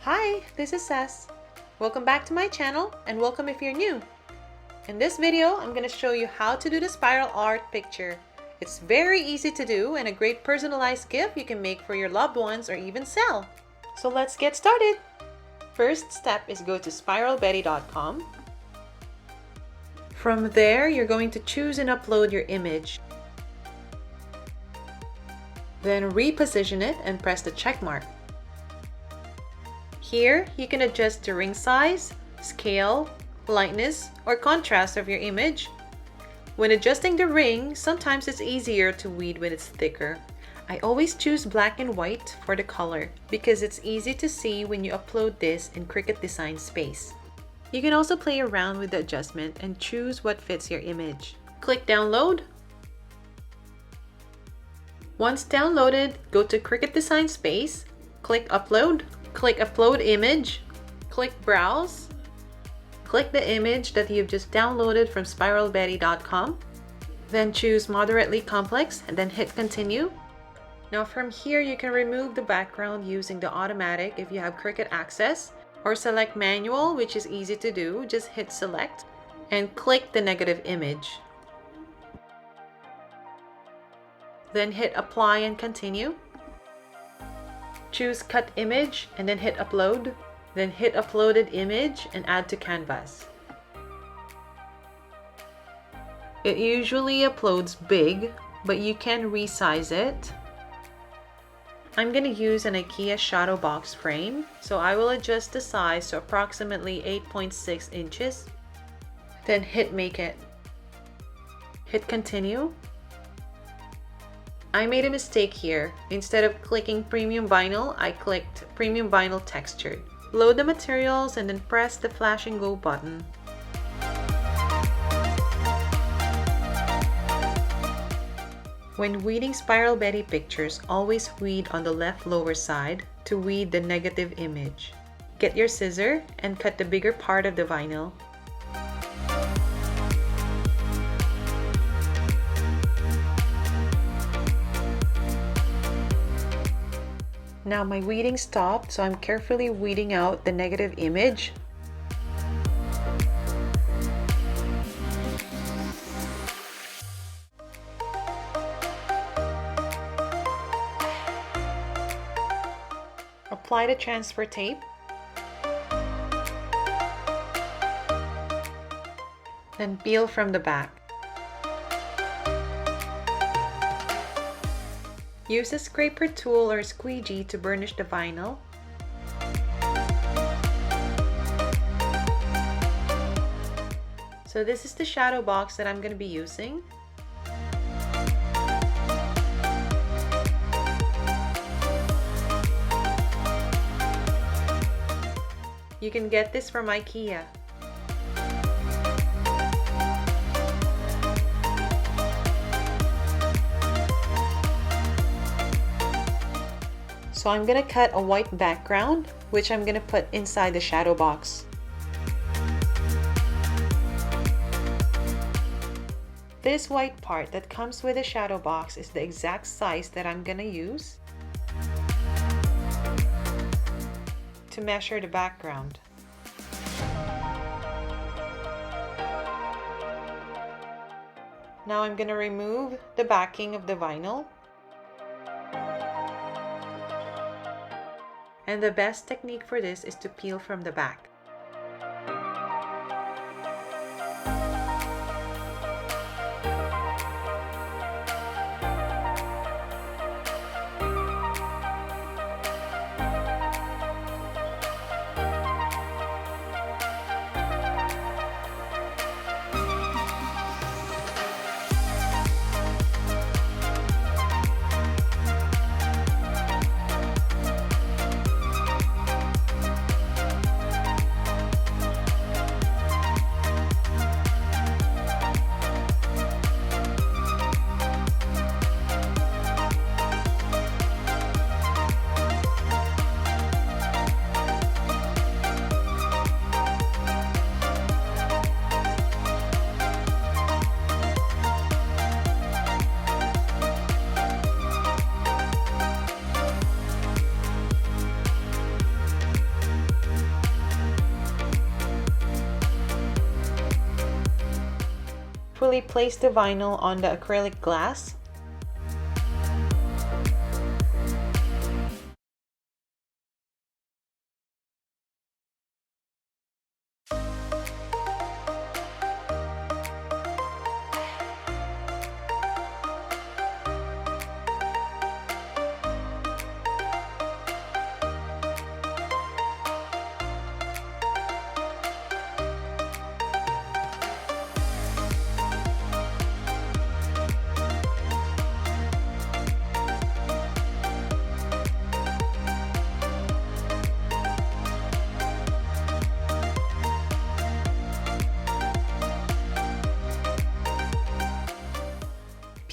Hi, this is Sess. Welcome back to my channel and welcome if you're new. In this video, I'm going to show you how to do the spiral art picture. It's very easy to do and a great personalized gift you can make for your loved ones or even sell. So let's get started. First step is go to spiralbetty.com. From there, you're going to choose and upload your image. Then reposition it and press the check mark. Here, you can adjust the ring size, scale, lightness, or contrast of your image. When adjusting the ring, sometimes it's easier to weed when it's thicker. I always choose black and white for the color because it's easy to see when you upload this in Cricut Design Space. You can also play around with the adjustment and choose what fits your image. Click Download. Once downloaded, go to Cricut Design Space, click Upload. Click Upload Image, click Browse, click the image that you've just downloaded from spiralbetty.com, then choose Moderately Complex and then hit Continue. Now from here you can remove the background using the automatic if you have Cricut access, or select Manual, which is easy to do. Just hit Select and click the negative image. Then hit Apply and Continue. Choose Cut Image and then hit Upload. Then hit Uploaded Image and add to Canvas. It usually uploads big, but you can resize it. I'm going to use an IKEA shadow box frame, so I will adjust the size to approximately 8.6 inches. Then hit Make It. Hit Continue. I made a mistake here. Instead of clicking Premium Vinyl, I clicked Premium Vinyl Textured. Load the materials and then press the Flash and Go button. When weeding Spiral Betty pictures, always weed on the left lower side to weed the negative image. Get your scissor and cut the bigger part of the vinyl. Now my weeding stopped, so I'm carefully weeding out the negative image. Apply the transfer tape. Then peel from the back. Use a scraper tool or squeegee to burnish the vinyl. So this is the shadow box that I'm going to be using. You can get this from IKEA. So I'm going to cut a white background, which I'm going to put inside the shadow box. This white part that comes with the shadow box is the exact size that I'm going to use to measure the background. Now I'm going to remove the backing of the vinyl. And the best technique for this is to peel from the back. carefully place the vinyl on the acrylic glass.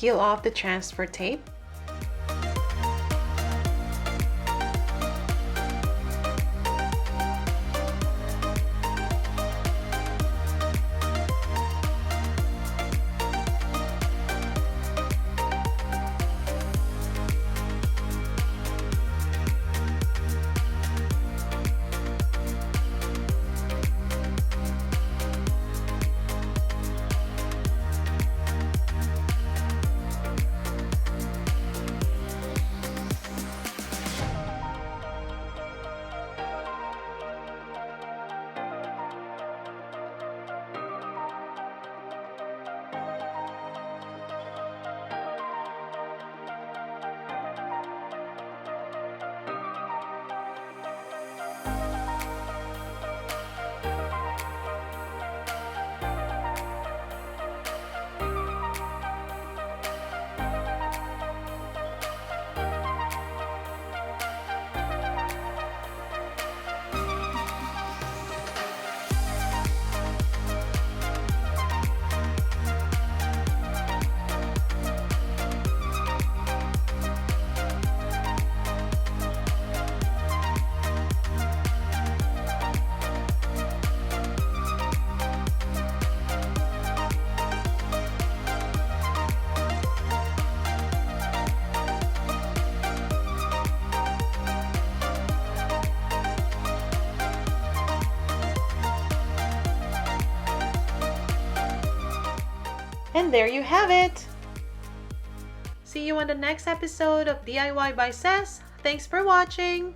Peel off the transfer tape. And there you have it! See you on the next episode of DIY by Sess. Thanks for watching!